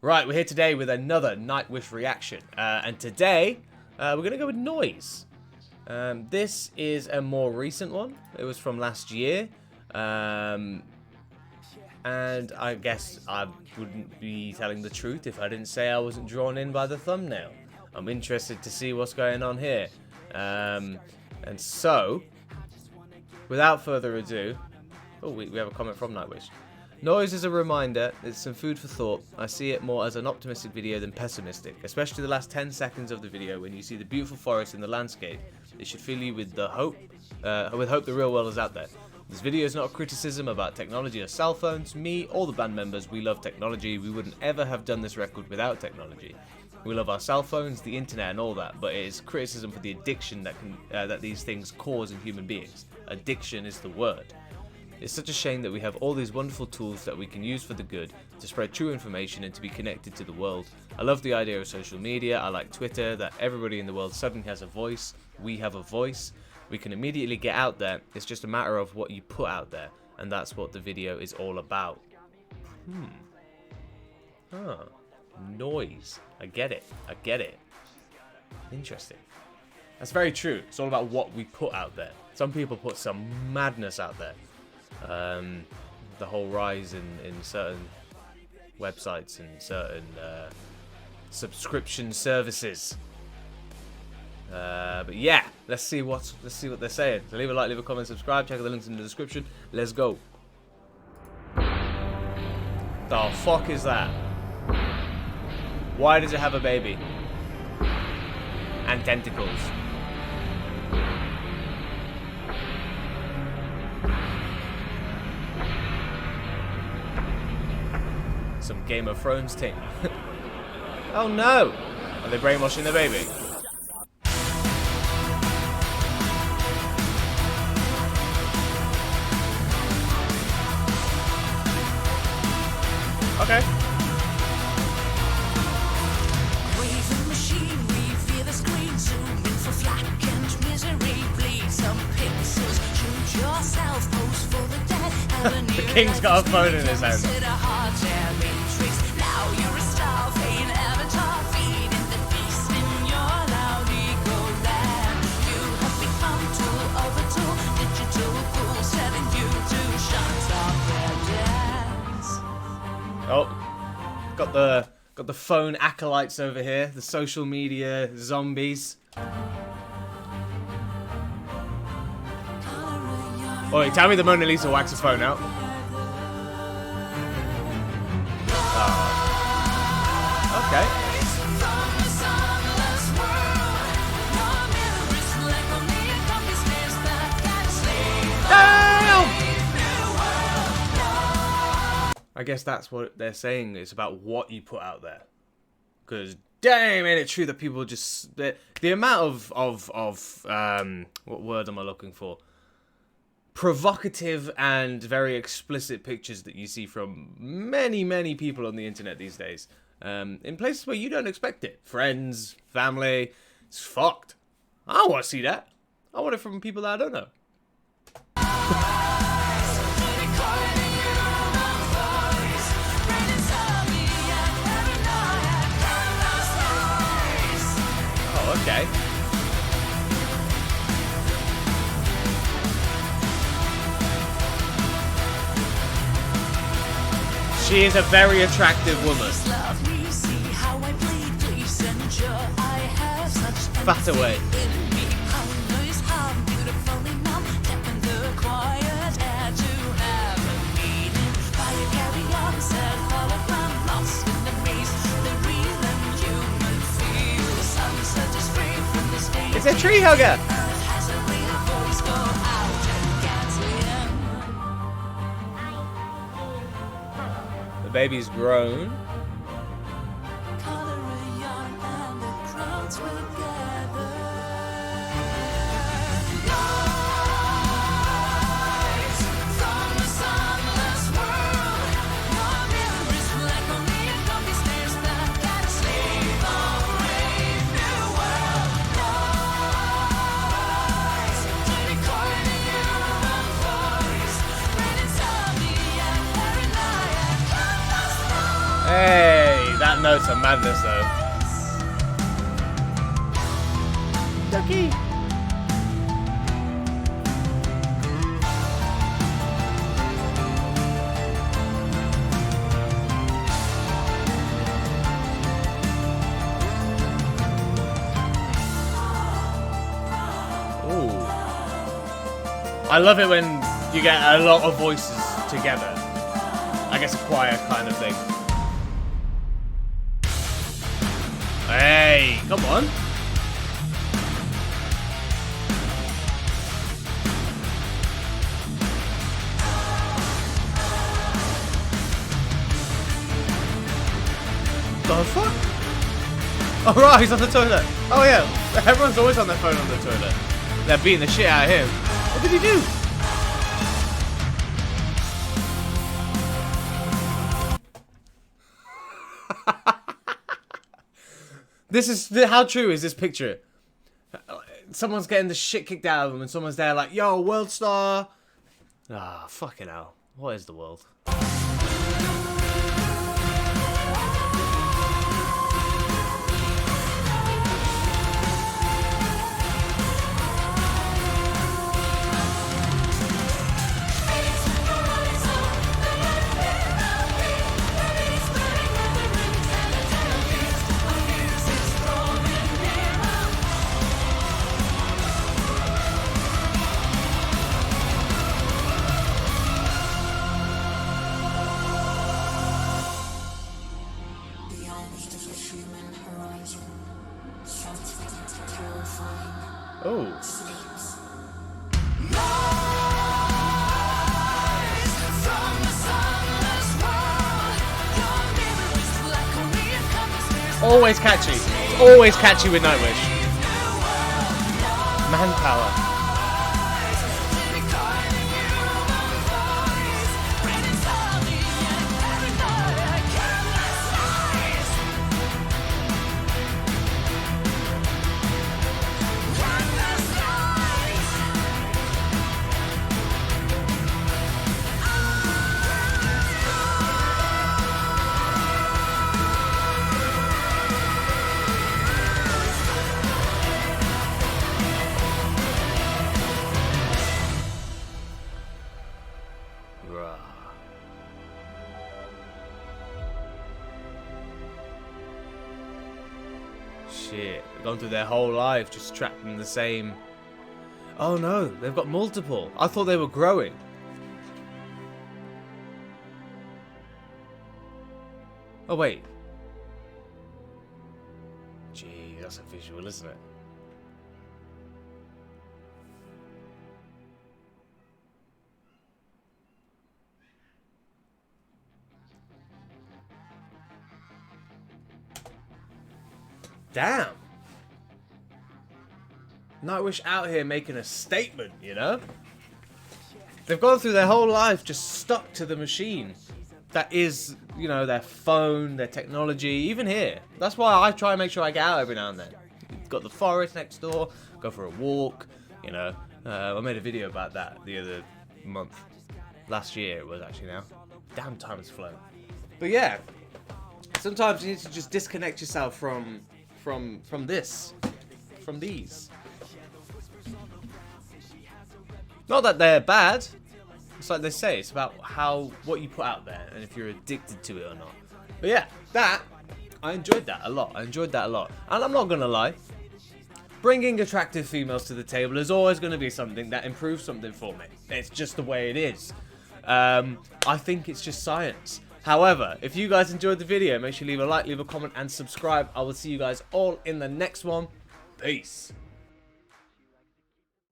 Right, we're here today with another Nightwish reaction, and today we're going to go with Noise. This is a more recent one. It was from last year, and I guess I wouldn't be telling the truth if I didn't say I wasn't drawn in by the thumbnail. I'm interested to see what's going on here, and so, without further ado, oh, we have a comment from Nightwish. Noise is a reminder, it's some food for thought. I see it more as an optimistic video than pessimistic, especially the last 10 seconds of the video when you see the beautiful forest in the landscape. It should fill you with the hope the real world is out there. This video is not a criticism about technology or cell phones. Me or the band members, we love technology. We wouldn't ever have done this record without technology. We love our cell phones, the internet and all that, but it is criticism for the addiction that these things cause in human beings. Addiction is the word. It's such a shame that we have all these wonderful tools that we can use for the good, to spread true information and to be connected to the world. I love the idea of social media. I like Twitter, that everybody in the world suddenly has a voice. We have a voice. We can immediately get out there. It's just a matter of what you put out there, and that's what the video is all about. Noise. I get it. I get it. Interesting. That's very true. It's all about what we put out there. Some people put some madness out there. The whole rise in certain websites and certain subscription services. But yeah, let's see what they're saying. So leave a like, leave a comment, subscribe, check out the links in the description. Let's go. The fuck is that? Why does it have a baby? And tentacles. Some Game of Thrones thing. Oh no! Are they brainwashing the baby? Okay. The king's got a phone in his hand. Oh, got the phone acolytes over here, the social media zombies. Oi, tell me the Mona Lisa whacks a phone out. Okay. I guess that's what they're saying. It's about what you put out there. Because damn, ain't it true that people just the amount of what word am I looking for? Provocative and very explicit pictures that you see from many people on the internet these days, in places where you don't expect it. Friends, family, it's fucked. I don't want to see that. I want it from people that I don't know. Oh, okay. She is a very attractive woman. Fat away. It's a tree hugger. The baby's grown. notes are madness, though. Ducky. I love it when you get a lot of voices together. I guess a choir kind of thing. Hey, come on. The fuck? Oh right, he's on the toilet. Oh yeah, everyone's always on their phone on the toilet. They're beating the shit out of him. What did he do? This is how true is this picture? Someone's getting the shit kicked out of them, and someone's there like, "Yo, world star." Ah, fucking hell! What is the world? Oh. Always catchy. It's always catchy with Nightwish. Manpower. Shit, they've gone through their whole life just trapped in the same... Oh no, they've got multiple. I thought they were growing. Oh wait. Gee, that's a visual, isn't it? Damn. Nightwish out here making a statement, you know? They've gone through their whole life just stuck to the machine. That is, you know, their phone, their technology, even here. That's why I try and make sure I get out every now and then. Got the forest next door, go for a walk, you know. I made a video about that the other month. Last year it was actually now. Damn, time has flown. But yeah, sometimes you need to just disconnect yourself from these. Not that they're bad. It's like they say, it's about what you put out there and if you're addicted to it or not. But yeah, I enjoyed that a lot. And I'm not gonna lie, bringing attractive females to the table is always going to be something that improves something for me. It's just the way it is. I think it's just science. However, if you guys enjoyed the video, make sure you leave a like, leave a comment, and subscribe. I will see you guys all in the next one. Peace.